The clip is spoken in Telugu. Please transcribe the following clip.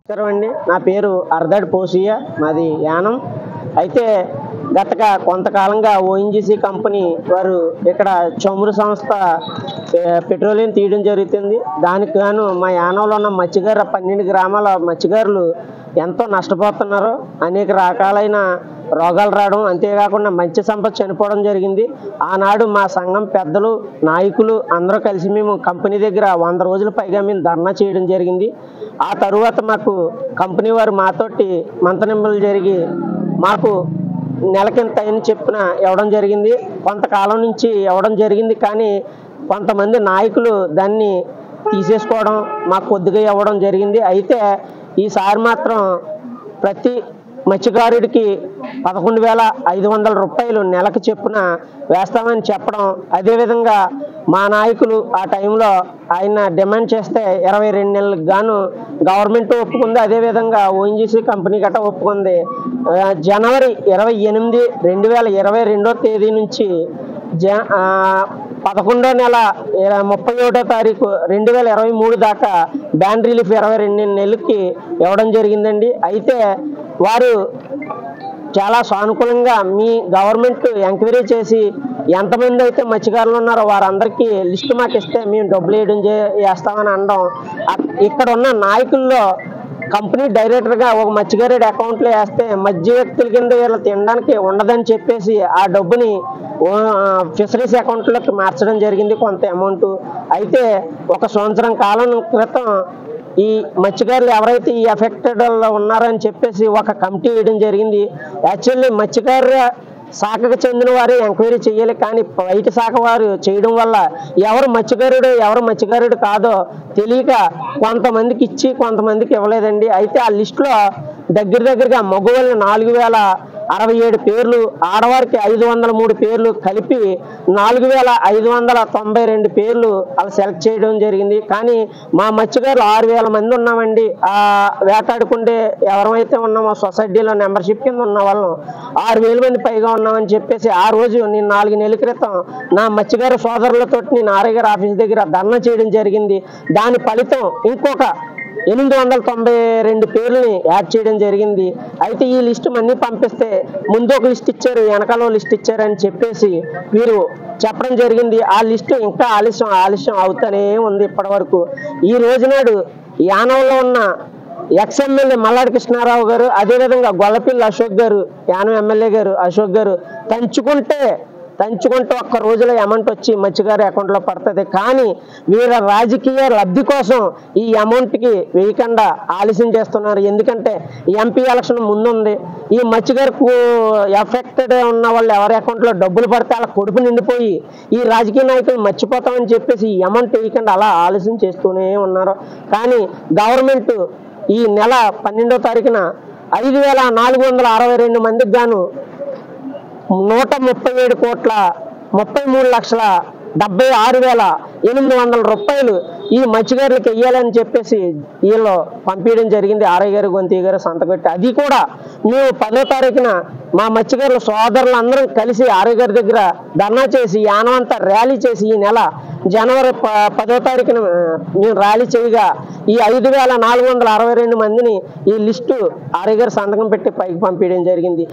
నమస్కారం అండి. నా పేరు అర్ధడ్ పోసియ, మాది యానం. అయితే గత కొంతకాలంగా ఓఎన్జీసీ కంపెనీ వారు ఇక్కడ చమురు సంస్థ పెట్రోలియం తీయడం జరుగుతుంది. దానికి గాను మా యానంలో ఉన్న మత్స్యకారు 12 గ్రామాల మత్స్యకారులు ఎంతో నష్టపోతున్నారు. అనేక రకాలైన రోగాలు రావడం, అంతేకాకుండా మత్స్య సంపద చనిపోవడం జరిగింది. ఆనాడు మా సంఘం పెద్దలు, నాయకులు అందరూ కలిసి మేము కంపెనీ దగ్గర 100 రోజుల పైగా మేము ధర్నా చేయడం జరిగింది. ఆ తరువాత మాకు కంపెనీ వారు మాతోటి మంతనింపులు జరిగి మాకు నెలకింత అని చెప్పిన ఇవ్వడం జరిగింది. కొంతకాలం నుంచి ఇవ్వడం జరిగింది, కానీ కొంతమంది నాయకులు దాన్ని తీసేసుకోవడం, మాకు కొద్దిగా ఇవ్వడం జరిగింది. అయితే ఈసారి మాత్రం ప్రతి మత్స్యకారుడికి 11,500 రూపాయలు నెలకు చెప్పున వేస్తామని చెప్పడం, అదేవిధంగా మా నాయకులు ఆ టైంలో ఆయన డిమాండ్ చేస్తే 22 నెలలకు గాను గవర్నమెంట్ ఒప్పుకుంది. అదేవిధంగా ఓఎన్జీసీ కంపెనీ గట్రా ఒప్పుకుంది. జనవరి 28, 2022 తేదీ నుంచి 11వ నెల 31వ తారీఖు 2023 దాకా బ్యాన్ రిలీఫ్ 22 నెలలకి ఇవ్వడం జరిగిందండి. అయితే వారు చాలా సానుకూలంగా మీ గవర్నమెంట్ ఎంక్వైరీ చేసి ఎంతమంది అయితే మత్స్యకారులు ఉన్నారో వారందరికీ లిస్టు మాకు ఇస్తే మేము డబ్బులు వేస్తామని అనడం, ఇక్కడ ఉన్న నాయకుల్లో కంపెనీ డైరెక్టర్గా ఒక మత్స్యకారుడి అకౌంట్లో వేస్తే మధ్య వ్యక్తుల కింద వీళ్ళు తినడానికి ఉండదని చెప్పేసి ఆ డబ్బుని ఫిషరీస్ అకౌంట్లోకి మార్చడం జరిగింది కొంత అమౌంట్. అయితే 1 సంవత్సరం కాలం క్రితం ఈ మత్స్యకారులు ఎవరైతే ఈ ఎఫెక్టెడ్లో ఉన్నారని చెప్పేసి ఒక కమిటీ వేయడం జరిగింది. యాక్చువల్లీ మత్స్యకారు శాఖకు చెందిన వారు ఎంక్వైరీ చేయాలి, కానీ బయట శాఖ వారు చేయడం వల్ల ఎవరు మత్స్యకారుడు కాదో తెలియక కొంతమందికి ఇచ్చి కొంతమందికి ఇవ్వలేదండి. అయితే ఆ లిస్టులో దగ్గరగా మగవాళ్ళు 4,067 పేర్లు, ఆడవారికి 503 పేర్లు కలిపి 4,592 పేర్లు అలా సెలెక్ట్ చేయడం జరిగింది. కానీ మా మత్స్యకారులు 6,000 మంది ఉన్నామండి. ఆ వేటాడుకుంటే ఎవరైతే ఉన్నామో సొసైటీలో మెంబర్షిప్ కింద ఉన్న వాళ్ళం 6,000 మంది పైగా ఉన్నామని చెప్పేసి ఆ రోజు నేను 4 నెలల క్రితం నా మత్స్యకారు సోదరులతో నేను ఆర్ఐ గారి ఆఫీస్ దగ్గర ధర్నా చేయడం జరిగింది. దాని ఫలితం ఇంకొక 892 పేర్లని యాడ్ చేయడం జరిగింది. అయితే ఈ లిస్టు అన్నీ పంపిస్తే ముందు ఒక లిస్ట్ ఇచ్చారు, వెనకాల లిస్ట్ ఇచ్చారని చెప్పేసి వీరు చెప్పడం జరిగింది. ఆ లిస్టు ఇంకా ఆలస్యం అవుతూనే ఉంది ఇప్పటి వరకు. ఈ రోజునాడు యానంలో ఉన్న ఎక్స్ఎమ్మెల్యే మల్లాడి కృష్ణారావు గారు, అదేవిధంగా గొల్లపిల్లి అశోక్ గారు, యానం ఎమ్మెల్యే గారు అశోక్ గారు తంచుకుంటే ఒక్క రోజులో అమౌంట్ వచ్చి మత్స్యకారు అకౌంట్లో పడుతుంది. కానీ వీళ్ళ రాజకీయ లబ్ధి కోసం ఈ అమౌంట్కి వేయకుండా ఆలస్యం చేస్తున్నారు. ఎందుకంటే ఎంపీ ఎలక్షన్ ముందుంది. ఈ మత్స్యకారు ఎఫెక్టెడ్ ఉన్న వాళ్ళు ఎవరి అకౌంట్లో డబ్బులు పడితే అలా కొడుపు నిండిపోయి ఈ రాజకీయ నాయకులు మర్చిపోతామని చెప్పేసి ఈ అమౌంట్ వేయకుండా అలా ఆలస్యం చేస్తూనే ఉన్నారు. కానీ గవర్నమెంట్ ఈ నెల 12వ తారీఖున 5,462 మందికి గాను 137,33,76,800 రూపాయలు ఈ మత్స్యకారులకు వెయ్యాలని చెప్పేసి వీళ్ళు పంపించడం జరిగింది. ఆర్ఐ గారు గొంతి గారు సంతకం పెట్టి, అది కూడా మేము 10వ తారీఖున మా మత్స్యకారుల సోదరులందరం కలిసి ఆర్ఐ గారి దగ్గర ధర్నా చేసి యానం అంతా ర్యాలీ చేసి ఈ నెల జనవరి 10వ తారీఖున మేము ర్యాలీ చేయగా ఈ 5,462 మందిని ఈ లిస్టు ఆర్ఐ గారు సంతకం పెట్టి పైకి పంపించడం జరిగింది.